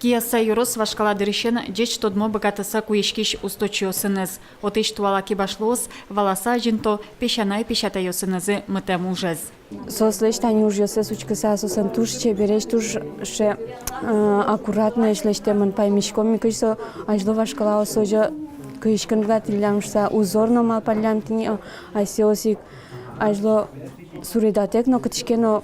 Кияса юрос вашкала дырещен деч тодмо богатаса куешкиш усточиосыныз. Отыш туалаки башлоос валаса жинто пешанай пешатайосынызы мытем ужез. Сослеш тани ужёсе сучкаса сосан туш чебереш туш ше аккуратно шлештемон паймишком микышо ажло вашкала осожо кышкын глатилямшса узорно мал палямтини асиосик ажло суредатек но кытышкено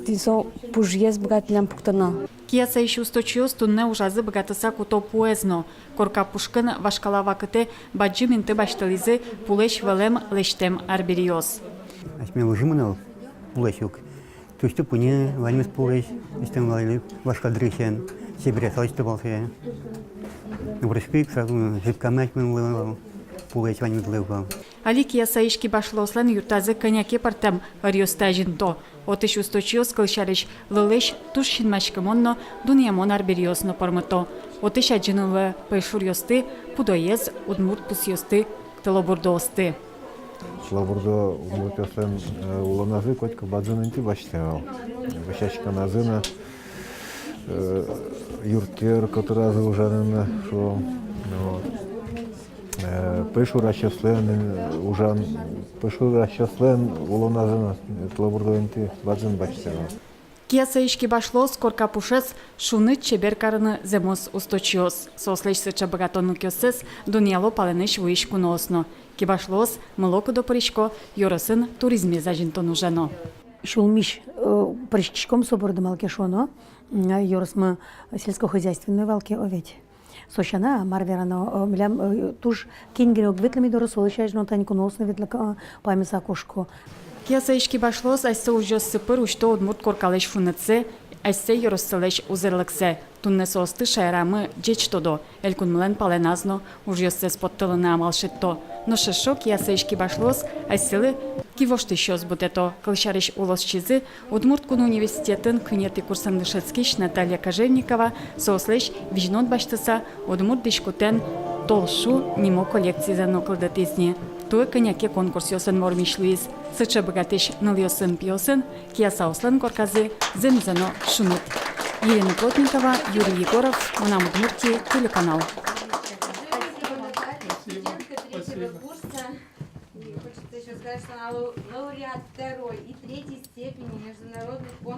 тисо пужьез богатилям пуктано. Кияса ищу усточиос тунне ужазы богатаса куто пуэзно. Корка пушкын вашкала вакыте баджи минты баштализы пулеш велем лештем арбериос. Асме выжиманал пулешук. Тушты пуне вальмес пулеш, истем вали вашка дрещен, себе салчты балсе. Врышпик сразу жипкамать мы пулеш вальмес левал. Али кияса ишки башлослен юртазы коняке партам ариоста жинто. Отыш усточиос кылшариш лылеш тушшин машкамонно дуниямон арбериосно пормото. Отыш аджинылы пешурьосты пудоез удмурт пусьосты телобурдоосты. Шлабурдо умутяслен уланазы котка бадзынынти баштевал. Башачка назына юртер, которая ужанына, что пешурачаслен ужан пешурачаслен уланазына шлабурдоинти бадзын баштевал. Кияса ишки башлос корка пушес шуны чеберкарыны земос усточиос. Сослеш сыча богатонны кёсес дунияло паленеш вуиш куносно. Ки башлос мылоку до паришко йоросын туризме зажинто нужано. Шулмиш паришкишком соборды малке шоно, йоросмы сельскохозяйственной валке оветь. Сощана марверано милям туж кингере огветлами доросолышай жнотань куносно ветла памяса кошко. Кияса ишки башлос айсе ужос сыпыр учто удмурт коркалеш фунытсе, айсе йоросселеш узерлыксе. Тунне соосты шайрамы джеч тодо, элькун млен паленазно ужоsse споттылыны амалшитто. Но шешо кияса ишки башлос айселы кивошты щос бутето, кылшариш улосчизы, удмурткун университетін күнети курсандышецкиш Наталья Кожевникова соослеш вижнот баштыса удмурт дишкутен толшу нимо коллекции за нокылдатизни. Туе коняке конкурсиосын мормиш Луиз, сыча богатыш ныльосын пьосын, кияса ослен корказы зензено шунут. Елена Плотникова, Юрий Егоров, Манам Удмуртии, телеканал. Хочется еще сказать, что она лауреат второй и третьей степени международных конкурсов.